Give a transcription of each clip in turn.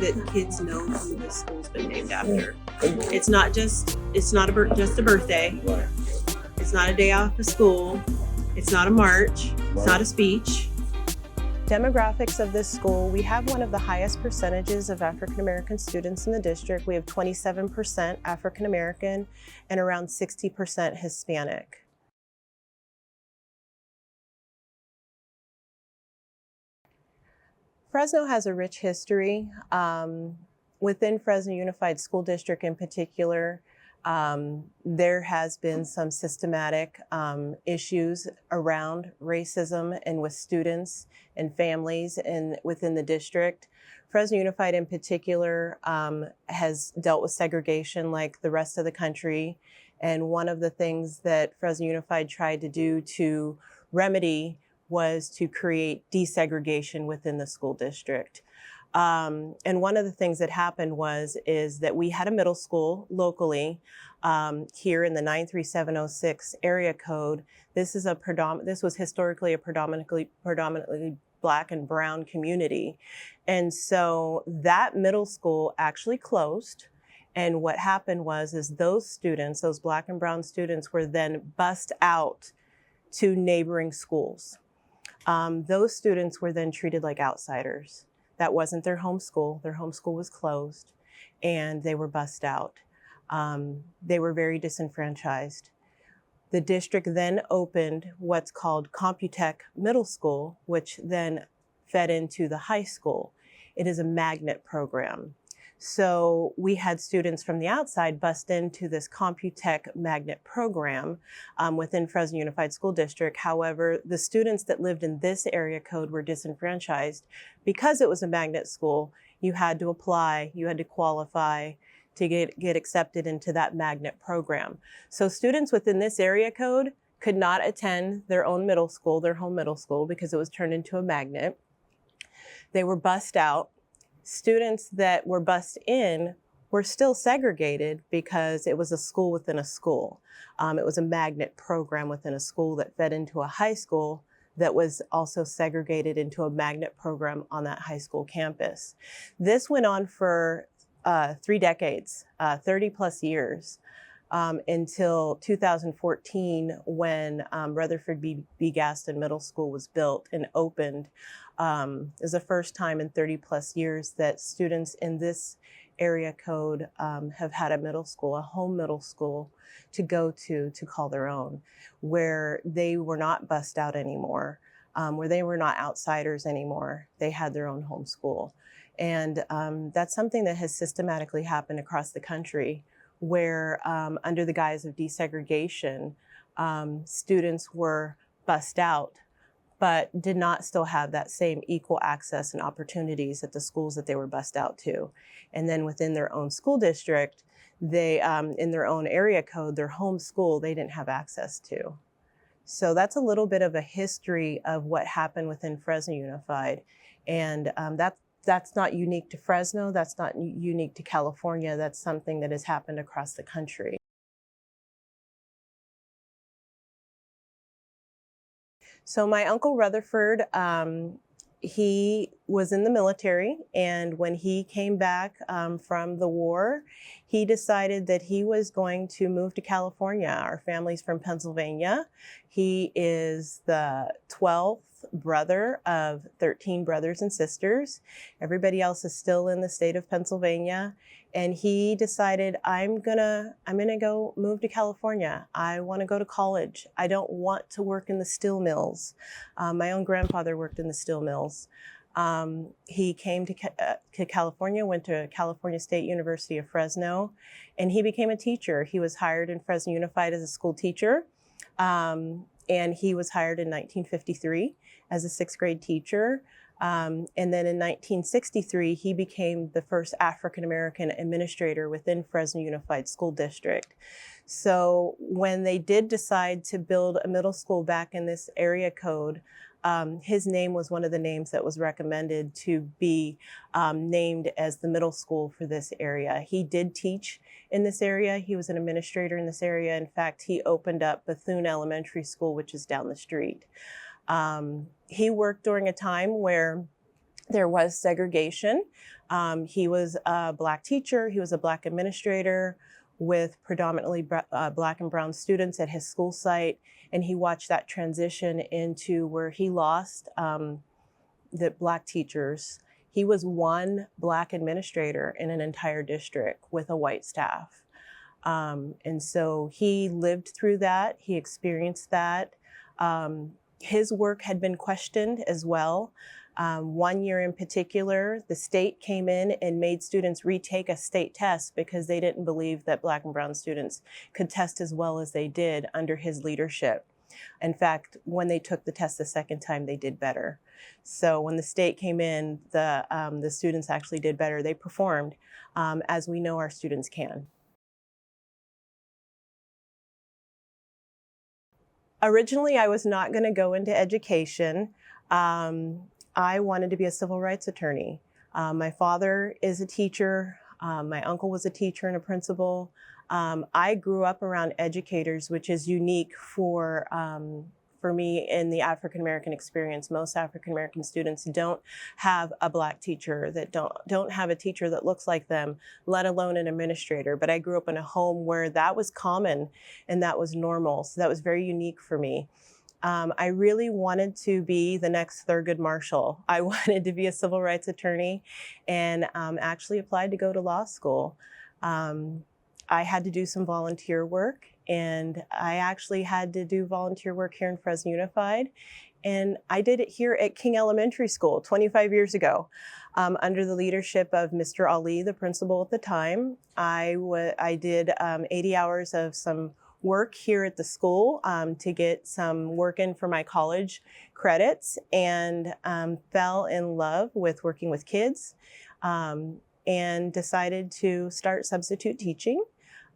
that kids know who this school's been named after. It's not just just a birthday. It's not a day off of school. It's not a march. It's not a speech. Demographics of this school, we have one of the highest percentages of African American students in the district. We have 27% African American and around 60% Hispanic. Fresno has a rich history. Within Fresno Unified School District in particular, there has been some systematic issues around racism and with students and families within the district. Fresno Unified in particular has dealt with segregation like the rest of the country. And one of the things that Fresno Unified tried to do to remedy was to create desegregation within the school district. And one of the things that happened is that we had a middle school locally here in the 93706 area code. This was historically a predominantly Black and brown community. And so that middle school actually closed. And what happened is those students, those Black and brown students, were then bused out to neighboring schools. Those students were then treated like outsiders. That wasn't their home school. Their home school was closed and they were bused out. They were very disenfranchised. The district then opened what's called Computech Middle School, which then fed into the high school. It is a magnet program. So we had students from the outside bust into this Computech magnet program within Fresno Unified School District. However, the students that lived in this area code were disenfranchised. Because it was a magnet school, you had to apply, you had to qualify to get accepted into that magnet program. So students within this area code could not attend their own middle school, their home middle school, because it was turned into a magnet. They were bused out. Students that were bused in were still segregated because it was a school within a school. It was a magnet program within a school that fed into a high school that was also segregated into a magnet program on that high school campus. This went on for 3 decades, 30 plus years, until 2014 when Rutherford B. Gaston Middle School was built and opened. It was the first time in 30 plus years that students in this area code have had a middle school, a home middle school to go to call their own, where they were not bussed out anymore, where they were not outsiders anymore. They had their own home school. And that's something that has systematically happened across the country, where under the guise of desegregation, students were bussed out, but did not still have that same equal access and opportunities at the schools that they were bussed out to. And then within their own school district, they, in their own area code, their home school, they didn't have access to. So that's a little bit of a history of what happened within Fresno Unified. And that's not unique to Fresno, that's not unique to California, that's something that has happened across the country. So my uncle Rutherford, he was in the military, and when he came back from the war, he decided that he was going to move to California. Our family's from Pennsylvania. He is the 12th brother of 13 brothers and sisters. Everybody else is still in the state of Pennsylvania. And he decided, I'm gonna go move to California. I wanna go to college. I don't want to work in the steel mills. My own grandfather worked in the steel mills. He came to California, went to California State University of Fresno, and he became a teacher. He was hired in Fresno Unified as a school teacher. And he was hired in 1953 as a 6th grade teacher. And then in 1963, he became the first African-American administrator within Fresno Unified School District. So when they did decide to build a middle school back in this area code, his name was one of the names that was recommended to be named as the middle school for this area. He did teach in this area. He was an administrator in this area. In fact, he opened up Bethune Elementary School, which is down the street. He worked during a time where There was segregation. He was a Black teacher, he was a Black administrator with predominantly Black and brown students at his school site, and he watched that transition into where he lost the Black teachers. He was one Black administrator in an entire district with a white staff. And so he lived through that, he experienced that. His work had been questioned as well. One year in particular, the state came in and made students retake a state test because they didn't believe that Black and brown students could test as well as they did under his leadership. In fact, when they took the test the second time, they did better. So when the state came in, the students actually did better. They performed, as we know our students can. Originally, I was not going to go into education. I wanted to be a civil rights attorney. My father is a teacher. My uncle was a teacher and a principal. I grew up around educators, which is unique for me in the African-American experience. Most African-American students don't have a Black teacher, that don't have a teacher that looks like them, let alone an administrator. But I grew up in a home where that was common and that was normal. So that was very unique for me. I really wanted to be the next Thurgood Marshall. I wanted to be a civil rights attorney and actually applied to go to law school. I had to do some volunteer work, and I actually had to do volunteer work here in Fresno Unified. And I did it here at King Elementary School 25 years ago. Under the leadership of Mr. Ali, the principal at the time. I did 80 hours of some work here at the school to get some work in for my college credits, and fell in love with working with kids, and decided to start substitute teaching,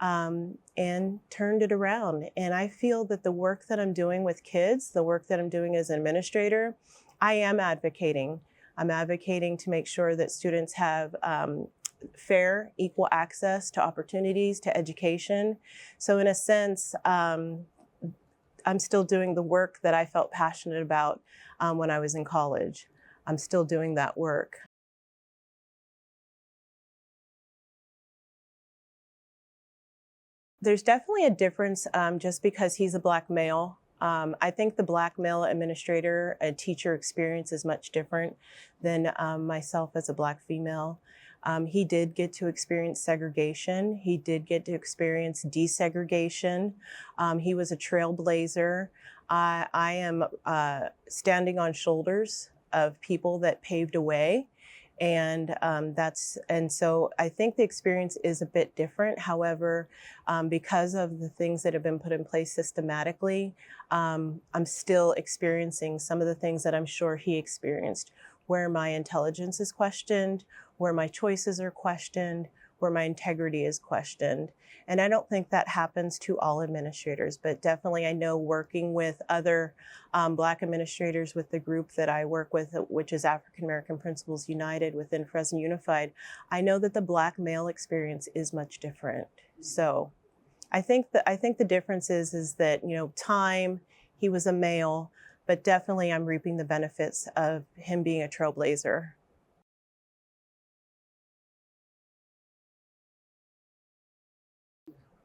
and turned it around. And I feel that the work that I'm doing with kids, the work that I'm doing as an administrator, I am advocating. I'm advocating to make sure that students have fair, equal access to opportunities, to education. So in a sense, I'm still doing the work that I felt passionate about when I was in college. I'm still doing that work. There's definitely a difference just because he's a Black male. I think the Black male administrator and teacher experience is much different than myself as a Black female. He did get to experience segregation. He did get to experience desegregation. He was a trailblazer. I am standing on shoulders of people that paved a way. And so I think the experience is a bit different. However, because of the things that have been put in place systematically, I'm still experiencing some of the things that I'm sure he experienced, where my intelligence is questioned, where my choices are questioned, where my integrity is questioned. And I don't think that happens to all administrators, but definitely I know working with other Black administrators with the group that I work with, which is African American Principals United within Fresno Unified, I know that the Black male experience is much different. So I think the difference is that, time, he was a male, but definitely I'm reaping the benefits of him being a trailblazer.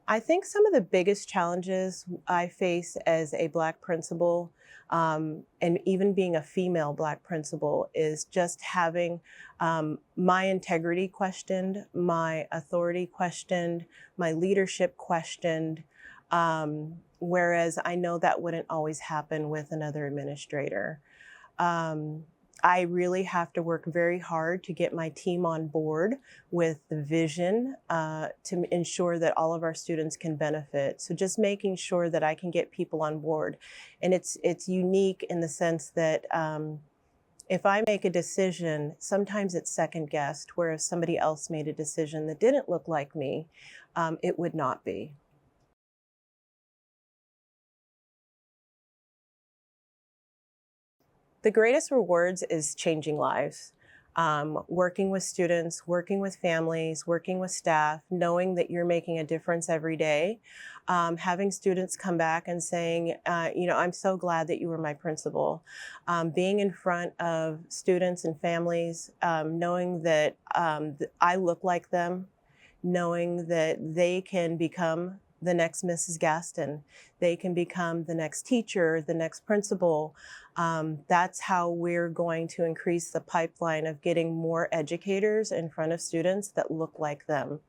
I think some of the biggest challenges I face as a Black principal, and even being a female Black principal, is just having my integrity questioned, my authority questioned, my leadership questioned, whereas I know that wouldn't always happen with another administrator. Um, I really have to work very hard to get my team on board with the vision to ensure that all of our students can benefit. So just making sure that I can get people on board. And it's unique in the sense that if I make a decision, sometimes it's second guessed, where if somebody else made a decision that didn't look like me, it would not be. The greatest rewards is changing lives. working with students, working with families, working with staff, knowing that you're making a difference every day. Having students come back and saying, I'm so glad that you were my principal. Being in front of students and families, knowing that I look like them, knowing that they can become the next Mrs. Gaston, they can become the next teacher, the next principal. That's how we're going to increase the pipeline of getting more educators in front of students that look like them.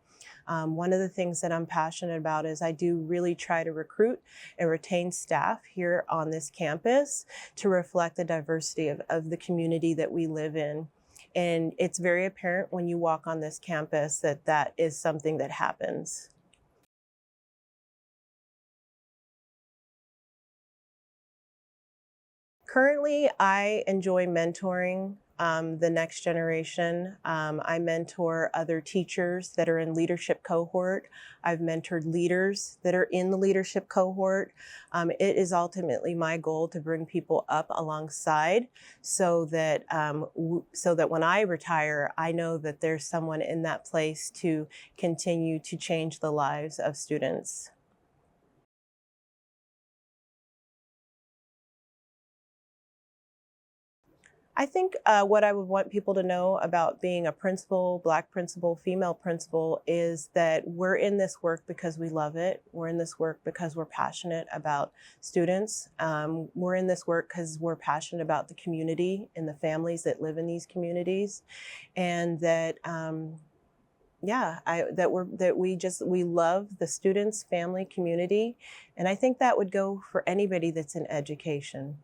One of the things that I'm passionate about is I do really try to recruit and retain staff here on this campus to reflect the diversity of the community that we live in. And it's very apparent when you walk on this campus that that is something that happens. Currently, I enjoy mentoring the next generation. I mentor other teachers that are in leadership cohort. I've mentored leaders that are in the leadership cohort. It is ultimately my goal to bring people up alongside so that when I retire, I know that there's someone in that place to continue to change the lives of students. I think what I would want people to know about being a principal, Black principal, female principal, is that we're in this work because we love it. We're in this work because we're passionate about students. We're in this work because we're passionate about the community and the families that live in these communities, and that we love the students, family, community, and I think that would go for anybody that's in education.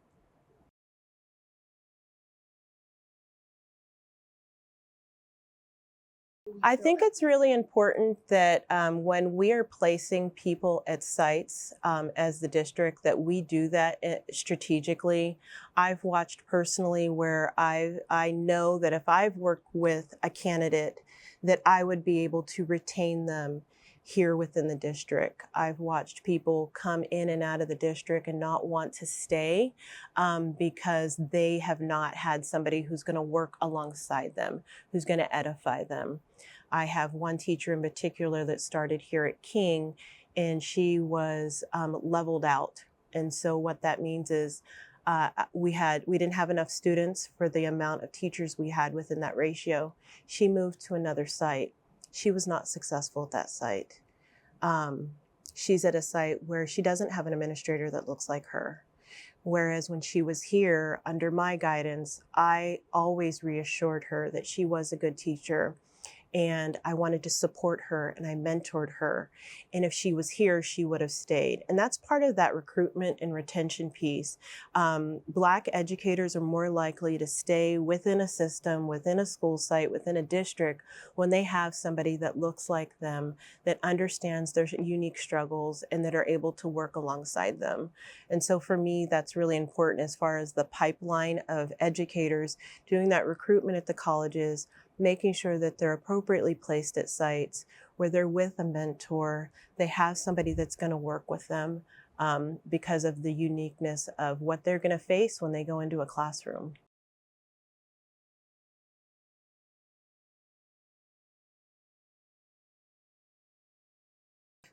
I think it's really important that when we are placing people at sites as the district, that we do that strategically. I've watched personally where I know that if I've worked with a candidate, that I would be able to retain them here within the district. I've watched people come in and out of the district and not want to stay because they have not had somebody who's going to work alongside them, who's going to edify them. I have one teacher in particular that started here at King, and she was leveled out. And so what that means is we didn't have enough students for the amount of teachers we had within that ratio. She moved to another site. She was not successful at that site. She's at a site where she doesn't have an administrator that looks like her. Whereas when she was here under my guidance, I always reassured her that she was a good teacher, and I wanted to support her and I mentored her. And if she was here, she would have stayed. And that's part of that recruitment and retention piece. Black educators are more likely to stay within a system, within a school site, within a district when they have somebody that looks like them, that understands their unique struggles and that are able to work alongside them. And so for me, that's really important as far as the pipeline of educators doing that recruitment at the colleges, making sure that they're appropriately placed at sites where they're with a mentor, they have somebody that's going to work with them because of the uniqueness of what they're going to face when they go into a classroom.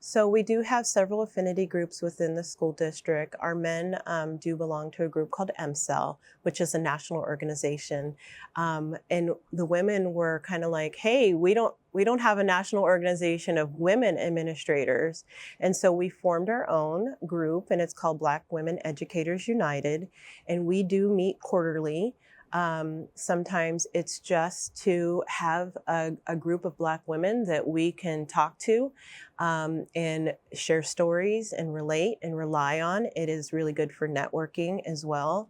So we do have several affinity groups within the school district. Our men do belong to a group called MCEL, which is a national organization. And the women were kind of like, hey, we don't have a national organization of women administrators. And so we formed our own group, and it's called Black Women Educators United. And we do meet quarterly. Sometimes it's just to have a group of Black women that we can talk to and share stories and relate and rely on. It is really good for networking as well.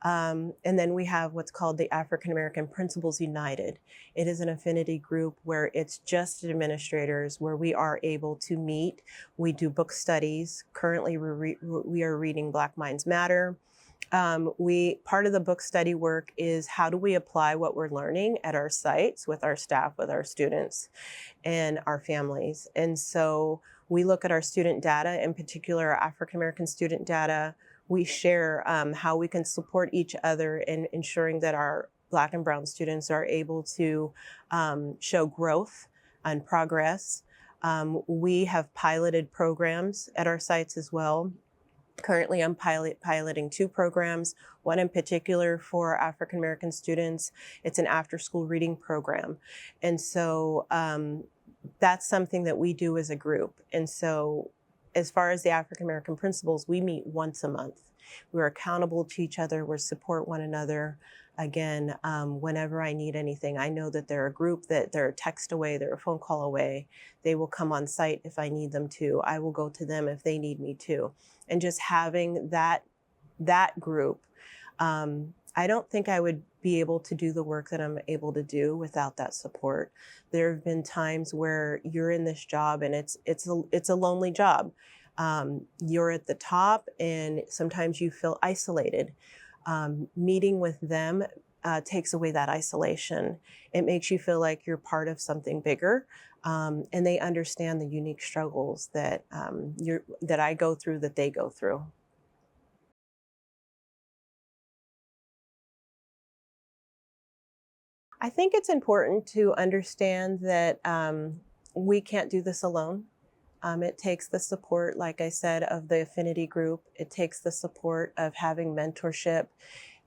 And then we have what's called the African American Principals United. It is an affinity group where it's just administrators, where we are able to meet. We do book studies. Currently, we are reading Black Minds Matter. Part of the book study work is how do we apply what we're learning at our sites with our staff, with our students and our families. And so we look at our student data, in particular our African American student data. We share how we can support each other in ensuring that our Black and Brown students are able to show growth and progress. We have piloted programs at our sites as well. Currently, I'm piloting 2 programs, one in particular for African American students. It's an after-school reading program. And so that's something that we do as a group. And so as far as the African American principals, we meet once a month. We're accountable to each other, we support one another. Again, whenever I need anything, I know that they're a group that they're a text away, they're a phone call away. They will come on site if I need them to. I will go to them if they need me to. And just having that group, I don't think I would be able to do the work that I'm able to do without that support. There have been times where you're in this job and it's a lonely job. You're at the top and sometimes you feel isolated. Meeting with them takes away that isolation. It makes you feel like you're part of something bigger, and they understand the unique struggles that that I go through, that they go through. I think it's important to understand that we can't do this alone. It takes the support, like I said, of the affinity group. It takes the support of having mentorship.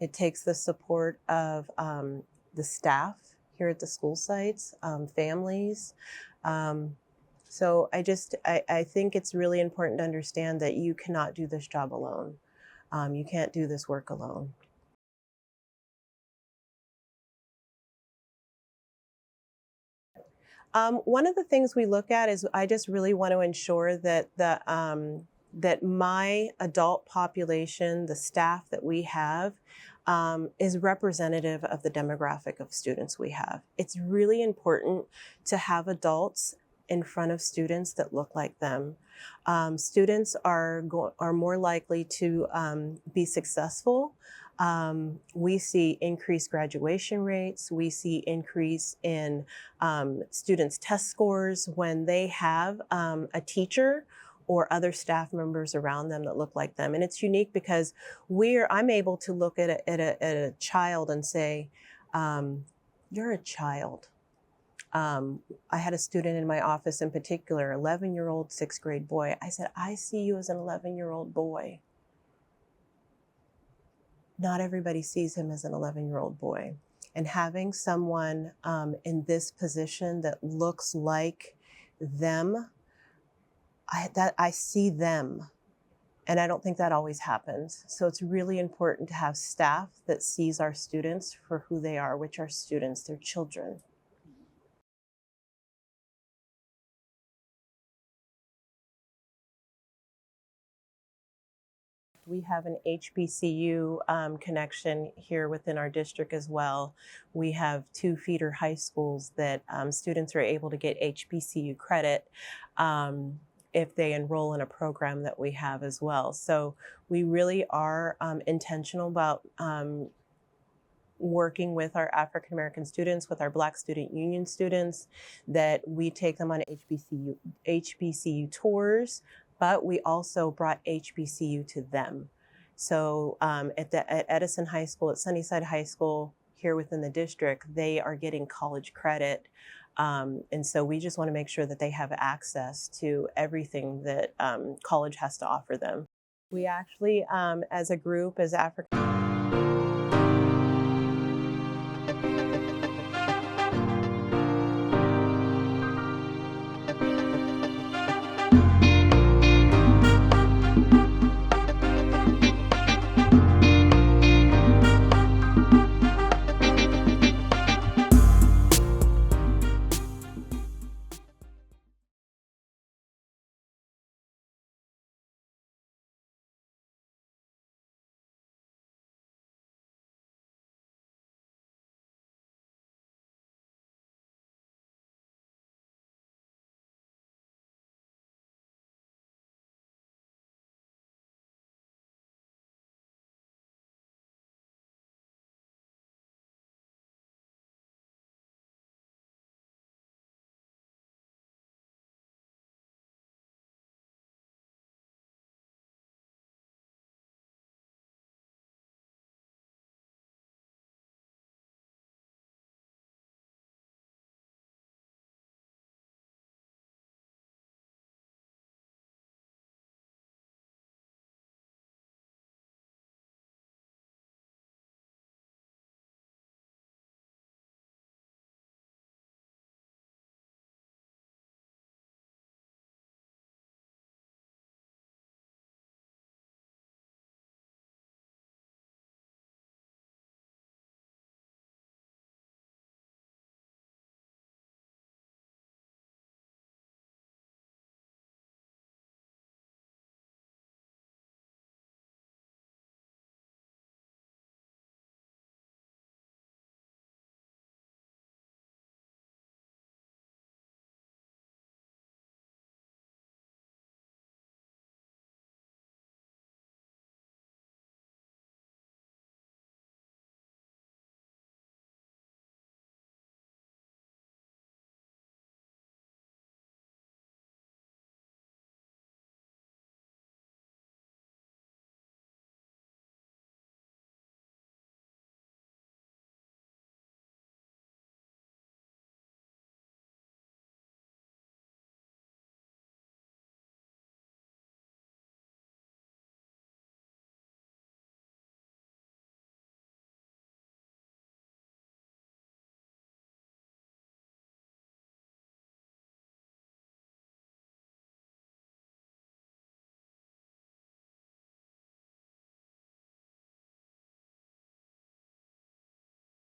It takes the support of the staff here at the school sites, families. So I think it's really important to understand that you cannot do this job alone. You can't do this work alone. One of the things we look at is I just really want to ensure that that my adult population, the staff that we have, is representative of the demographic of students we have. It's really important to have adults in front of students that look like them. Students are more likely to be successful. We see increased graduation rates. We see increase in students' test scores when they have a teacher or other staff members around them that look like them. And it's unique because I'm able to look at a child and say, you're a child. I had a student in my office in particular, 11-year-old, 6th grade boy. I said, I see you as an 11-year-old boy. Not everybody sees him as an 11-year-old boy. And having someone in this position that looks like them, I see them. And I don't think that always happens. So it's really important to have staff that sees our students for who they are, which are students, they're children. We have an HBCU connection here within our district as well. We have 2 feeder high schools that students are able to get HBCU credit if they enroll in a program that we have as well. So we really are intentional about working with our African American students, with our Black Student Union students, that we take them on HBCU tours, but we also brought HBCU to them. So at Edison High School, at Sunnyside High School, here within the district, they are getting college credit. And so we just want to make sure that they have access to everything that college has to offer them. We actually, as a group, as African